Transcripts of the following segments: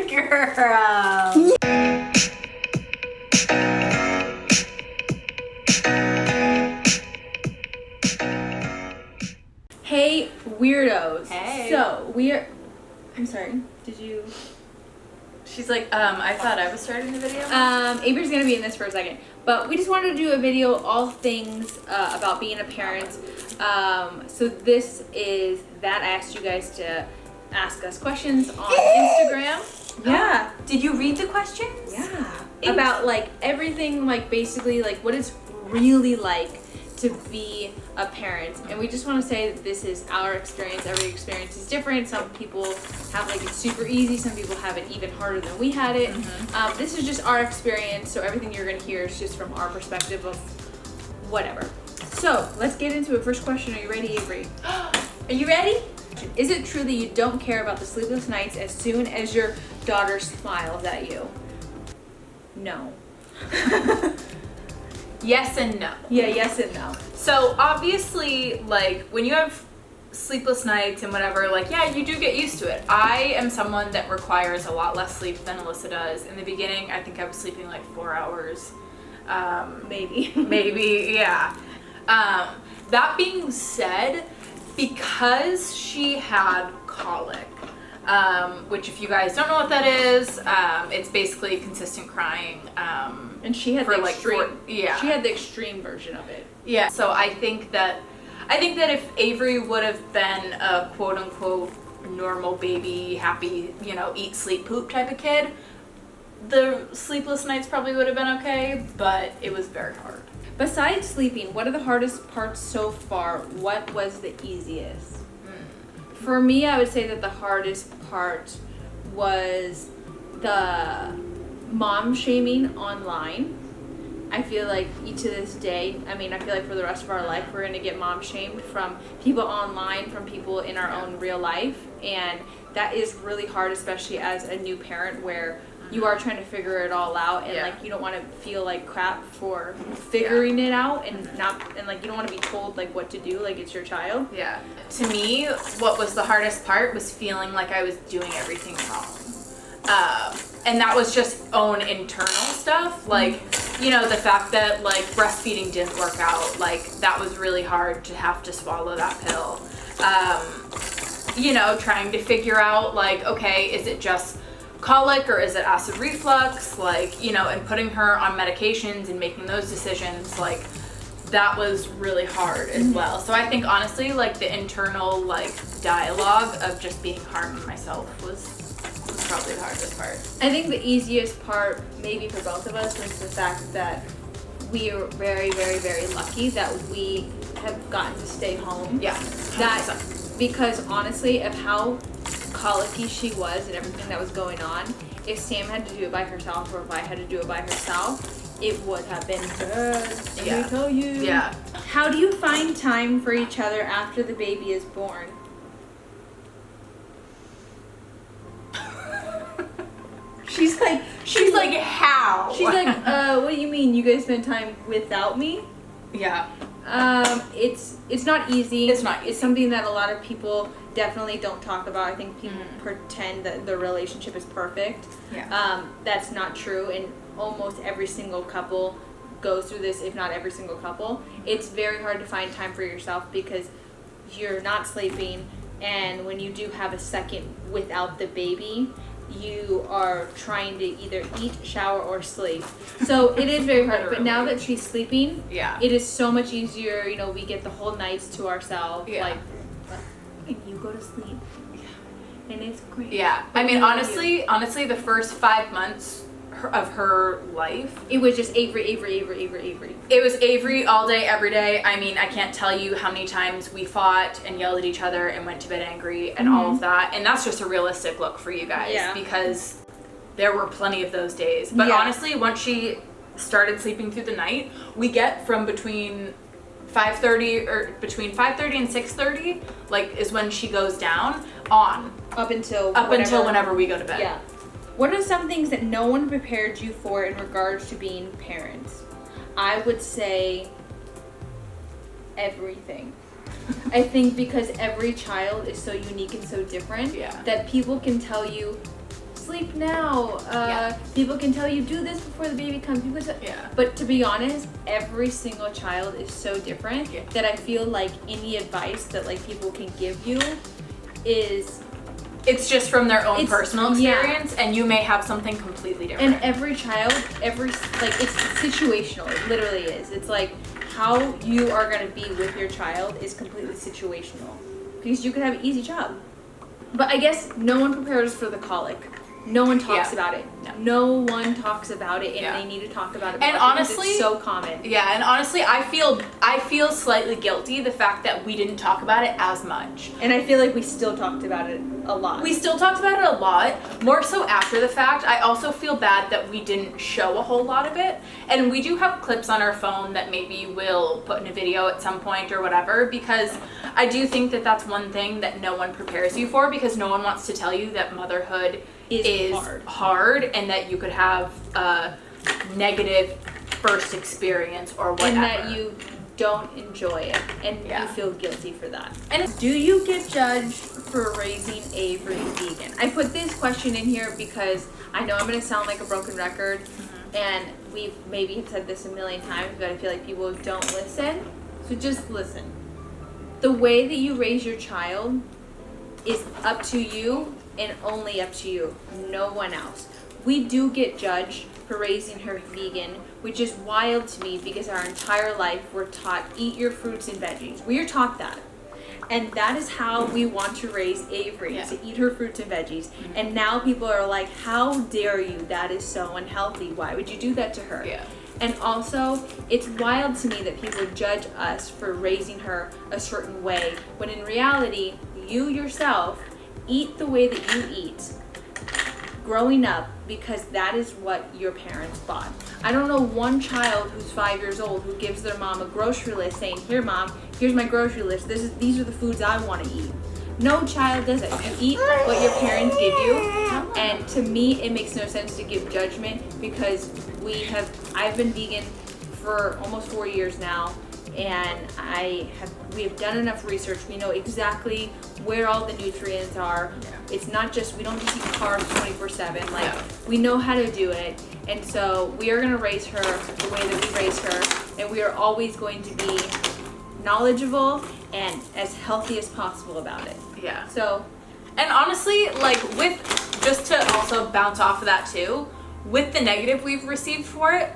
Girl. Hey, weirdos. Hey. So, I'm sorry, did you... She's like, I thought I was starting the video. Avery's gonna be in this for a second. But we just wanted to do a video, all things about being a parent. So this is that. I asked you guys to ask us questions on Instagram. Yeah. Did you read the questions? Yeah. About like everything, like basically like what it's really like to be a parent. And we just want to say that this is our experience. Every experience is different. Some people have like it super easy. Some people have it even harder than we had it. This is just our experience. So everything you're going to hear is just from our perspective of whatever. So let's get into it. First question. Are you ready, Avery? Are you ready? Is it true that you don't care about the sleepless nights as soon as your daughter smiles at you? No. Yes and no. Yeah, yes and no. So obviously, like when you have sleepless nights and whatever, like yeah, you do get used to it. I am someone that requires a lot less sleep than Alyssa does. In the beginning, I think I was sleeping like 4 hours. Maybe. Maybe, yeah. That being said, because she had colic, which if you guys don't know what that is, it's basically consistent crying. And she had for the like extreme. yeah. She had the extreme version of it. Yeah. So I think that if Avery would have been a quote unquote normal baby, happy, eat, sleep, poop type of kid, the sleepless nights probably would have been okay, but it was very hard. Besides sleeping, what are the hardest parts so far? What was the easiest? For me, I would say that the hardest part was the mom shaming online. I feel like to this day, I feel like for the rest of our life, we're going to get mom shamed from people online, from people in our own real life. And that is really hard, especially as a new parent where you are trying to figure it all out, and like you don't want to feel like crap for figuring it out, and like you don't want to be told like what to do, like it's your child. Yeah. To me, what was the hardest part was feeling like I was doing everything wrong. And that was just own internal stuff, like the fact that like breastfeeding didn't work out, like that was really hard to have to swallow that pill. Trying to figure out like, okay, is it just colic or is it acid reflux, like and putting her on medications and making those decisions, like that was really hard as well. So I think honestly like the internal like dialogue of just being hard on myself was probably the hardest part. I think the easiest part maybe for both of us was the fact that we are very, very, very lucky that we have gotten to stay home. Yeah. That because honestly of how colicky she was and everything that was going on, if Sam had to do it by herself or if I had to do it by herself, it would have been bad. Let me tell you. Yeah. How do you find time for each other after the baby is born? She's like how? She's like, what do you mean? You guys spend time without me? Yeah. It's not easy. It's not easy. It's something that a lot of people definitely don't talk about. I think people pretend that the relationship is perfect. Yeah. That's not true, and almost every single couple goes through this, if not every single couple. It's very hard to find time for yourself because you're not sleeping, and when you do have a second without the baby, you are trying to either eat, shower, or sleep. So it is very hard. But now that she's sleeping, it is so much easier. We get the whole nights to ourselves. Yeah. Like, and you go to sleep. And it's great. Yeah. Honestly, the first 5 months of her life, it was just Avery. It was Avery all day, every day. I can't tell you how many times we fought and yelled at each other and went to bed angry and all of that. And that's just a realistic look for you guys because there were plenty of those days. But honestly, once she started sleeping through the night, we get from between 5:30 and 6:30, like is when she goes down on up until whenever we go to bed. Yeah. What are some things that no one prepared you for in regards to being parents? I would say everything. I think because every child is so unique and so different that people can tell you sleep now. People can tell you do this before the baby comes. Yeah. But to be honest, every single child is so different that I feel like any advice that like people can give you is it's just from their own personal experience, and you may have something completely different. And every child, it's situational. It literally is. It's like how you are going to be with your child is completely situational. Because you could have an easy job. But I guess no one prepares for the colic. No one talks about it. No one talks about it, and they need to talk about it more. And honestly, it's so common. Yeah, and honestly, I feel slightly guilty the fact that we didn't talk about it as much. And I feel like we still talked about it a lot. We still talked about it a lot, more so after the fact. I also feel bad that we didn't show a whole lot of it. And we do have clips on our phone that maybe we'll put in a video at some point or whatever, because I do think that that's one thing that no one prepares you for, because no one wants to tell you that motherhood is hard and that you could have a negative first experience or whatever. And that you don't enjoy it and you feel guilty for that. And do you get judged for raising Avery vegan? I put this question in here because I know I'm going to sound like a broken record, and we've maybe said this a million times, but I feel like people don't listen. So just listen. The way that you raise your child is up to you and only up to you, no one else. We do get judged for raising her vegan, which is wild to me because our entire life we're taught eat your fruits and veggies. We are taught that. And that is how we want to raise Avery, to eat her fruits and veggies. And now people are like, how dare you? That is so unhealthy. Why would you do that to her? Yeah. And also, it's wild to me that people judge us for raising her a certain way, when in reality, you yourself eat the way that you eat growing up because that is what your parents bought. I don't know one child who's 5 years old who gives their mom a grocery list saying, here mom, here's my grocery list. These are the foods I want to eat. No child does it. You eat what your parents give you. And to me, it makes no sense to give judgment because I've been vegan for almost 4 years now. And we have done enough research. We know exactly where all the nutrients are. It's not just, we don't just eat carbs 24/7. Like, we know how to do it. And so we are going to raise her the way that we raise her. And we are always going to be knowledgeable and as healthy as possible about it. Yeah. So, and honestly, like, just to also bounce off of that too, with the negative we've received for it,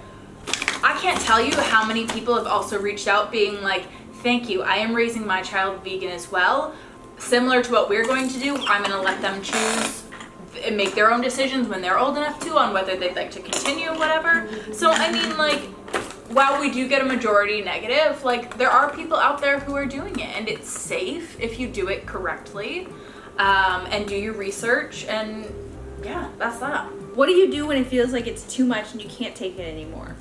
I can't tell you how many people have also reached out being like, thank you, I am raising my child vegan as well. Similar to what we're going to do, I'm going to let them choose and make their own decisions when they're old enough to on whether they'd like to continue or whatever. So, I mean, like, while we do get a majority negative, like, there are people out there who are doing it, and it's safe if you do it correctly, and do your research, and yeah, that's that. What do you do when it feels like it's too much and you can't take it anymore?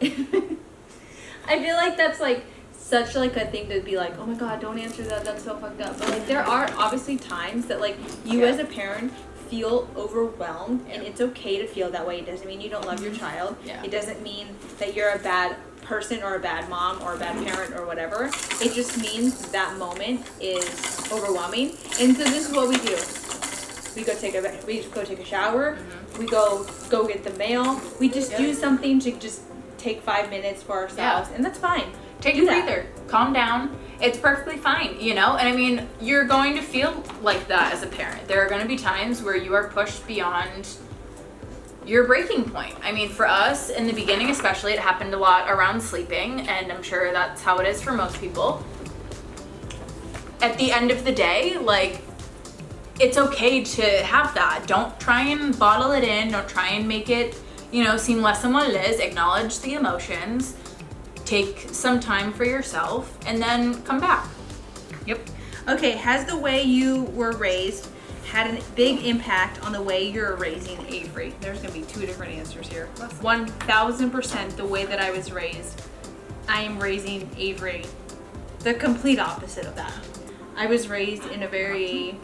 I feel like that's like such like a thing to be like, oh my god, don't answer that, that's so fucked up. But like, there are obviously times that like you as a parent feel overwhelmed, and it's okay to feel that way. It doesn't mean you don't love your child. It doesn't mean that you're a bad person or a bad mom or a bad parent or whatever. It just means that moment is overwhelming. And so this is what we do. We go take a shower. We go get the mail. We just do something to just take 5 minutes for ourselves, and that's fine. Take a breather, calm down. It's perfectly fine, you know? And I mean, you're going to feel like that as a parent. There are going to be times where you are pushed beyond your breaking point. I mean, for us, in the beginning especially, it happened a lot around sleeping, and I'm sure that's how it is for most people. At the end of the day, like, it's okay to have that. Don't try and bottle it in. Don't try and make it, you know, seem less than what it is. Acknowledge the emotions. Take some time for yourself and then come back. Yep. Okay, has the way you were raised had a big impact on the way you're raising Avery? There's going to be two different answers here. 1000% the way that I was raised. I am raising Avery the complete opposite of that. I was raised in a very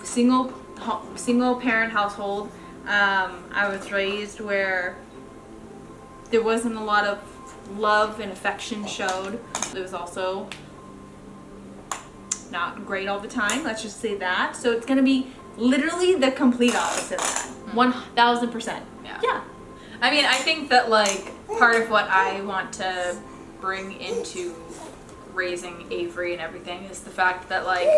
single parent household. I was raised where there wasn't a lot of love and affection showed. There was also is not great all the time. Let's just say that. So it's gonna be literally the complete opposite of that. 1000%. Yeah. I mean, I think that like part of what I want to bring into raising Avery and everything is the fact that like,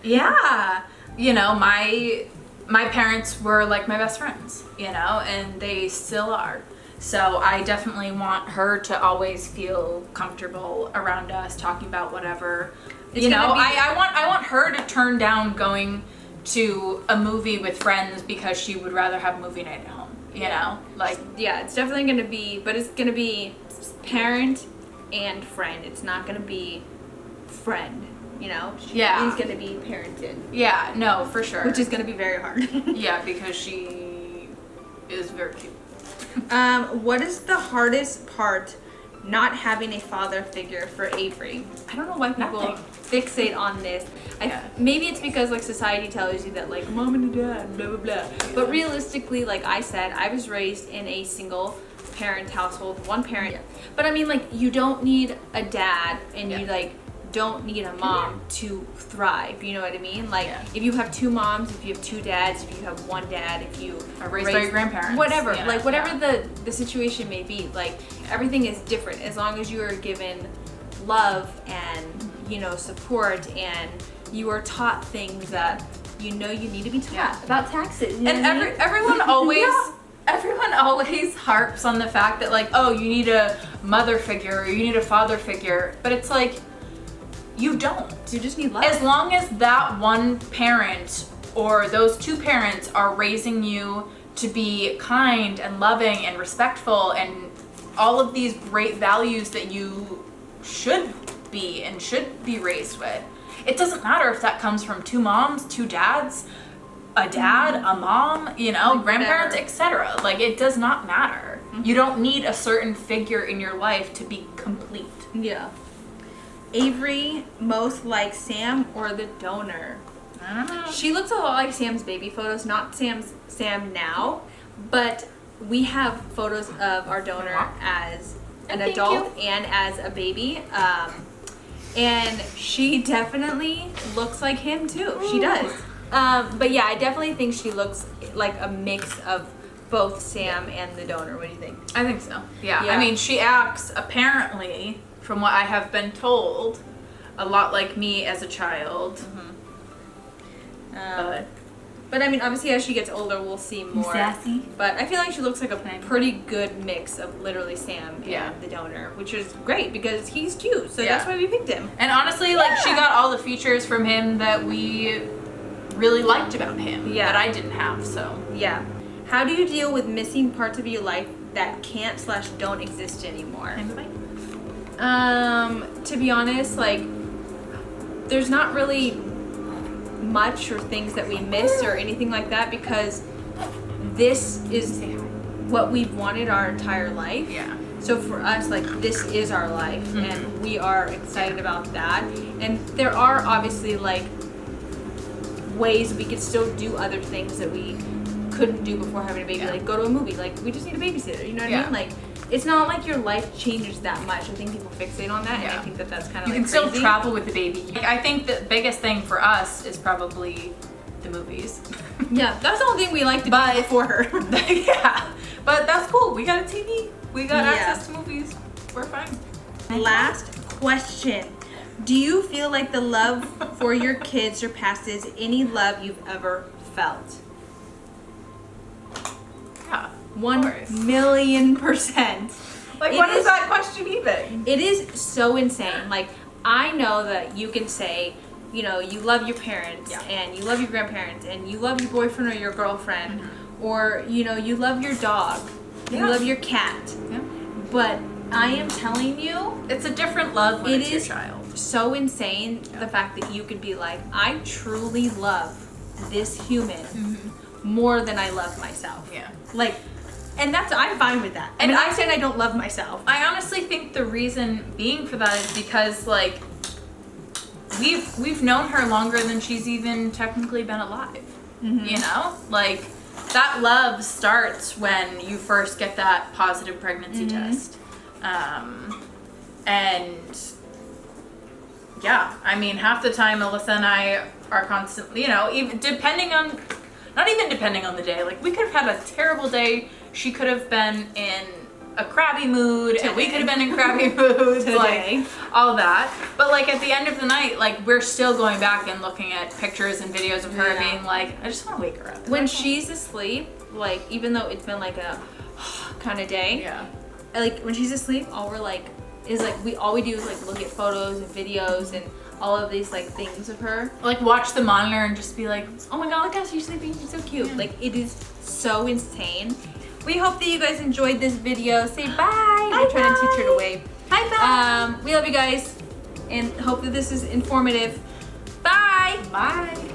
yeah, you know, my parents were like my best friends, you know, and they still are. So I definitely want her to always feel comfortable around us, talking about whatever. You know, I want her to turn down going to a movie with friends because she would rather have movie night at home. You know, like, yeah, it's definitely gonna be, but it's gonna be parent and friend. It's not gonna be friend. You know, she's gonna be parented. Yeah, no, for sure. Which is gonna be very hard. Yeah, because she is very cute. What is the hardest part not having a father figure for Avery? I don't know why people fixate on this. Maybe it's because like society tells you that like mom and dad, blah blah blah. But realistically, like I said, I was raised in a single parent household, one parent. But I mean, like, you don't need a dad, and you like don't need a mom to thrive. You know what I mean? Like, if you have two moms, if you have two dads, if you have one dad, if you are raised by your grandparents, whatever, like whatever the situation may be, like everything is different as long as you are given love and you know support and you are taught things that you know you need to be taught about taxes. You know and everyone always. Everyone always harps on the fact that like, oh, you need a mother figure or you need a father figure, but it's like, you don't. You just need love. As long as that one parent or those two parents are raising you to be kind and loving and respectful and all of these great values that you should be and should be raised with. It doesn't matter if that comes from two moms, two dads, a dad, a mom, you know, like grandparents, etc. Like, it does not matter. You don't need a certain figure in your life to be complete. Yeah. Avery most like Sam or the donor? I don't know. She looks a lot like Sam's baby photos, not Sam now, but we have photos of our donor as an adult and as a baby. And she definitely looks like him too. She does. But yeah, I definitely think she looks like a mix of both Sam and the donor. What do you think? I think so. Yeah. I mean, she acts, apparently, from what I have been told, a lot like me as a child. But I mean, obviously, as she gets older, we'll see more. Sassy. But I feel like she looks like a pretty good mix of literally Sam and the donor, which is great because he's cute. So that's why we picked him. And honestly, like, she got all the features from him that we really liked about him that I didn't have. So yeah. How do you deal with missing parts of your life that can't/don't exist anymore? To be honest, like, there's not really much or things that we miss or anything like that because this is what we've wanted our entire life. Yeah. So for us, like, this is our life and we are excited about that. And there are obviously like ways we could still do other things that we couldn't do before having a baby, like go to a movie. Like, we just need a babysitter, you know what I mean? Like, it's not like your life changes that much. I think people fixate on that, and I think that that's kind of you can still travel with the baby. I think the biggest thing for us is probably the movies. Yeah, that's the only thing we like to do before her. Yeah, but that's cool. We got a TV. We got access to movies. We're fine. Last question. Do you feel like the love for your kids surpasses any love you've ever felt? Yeah. 1,000,000%. Like, what is that question even? It is so insane. Like, I know that you can say, you know, you love your parents and you love your grandparents and you love your boyfriend or your girlfriend or, you know, you love your dog. You love your cat. Yeah. But I am telling you, it's a different love when it's your child. So insane the fact that you could be like, I truly love this human more than I love myself. Yeah. Like, and I'm fine with that. And I said I don't love myself. I honestly think the reason being for that is because, like, we've known her longer than she's even technically been alive. You know? Like, that love starts when you first get that positive pregnancy test. And yeah, I mean, half the time Alyssa and I are constantly, you know, even depending on, not even depending on the day. Like, we could have had a terrible day. She could have been in a crabby mood, and we could have been in crabby moods, like all that. But like at the end of the night, like we're still going back and looking at pictures and videos of her being like, I just want to wake her up. When she's asleep, like even though it's been like a kind of day, like when she's asleep, all we're like is like all we do is like look at photos and videos and all of these like things of her. Like watch the monitor and just be like, oh my god, look how she's sleeping, she's so cute. Like it is so insane. We hope that you guys enjoyed this video. Say bye. I'm trying to teach her to wave. Bye. We love you guys and hope that this is informative. Bye. Bye.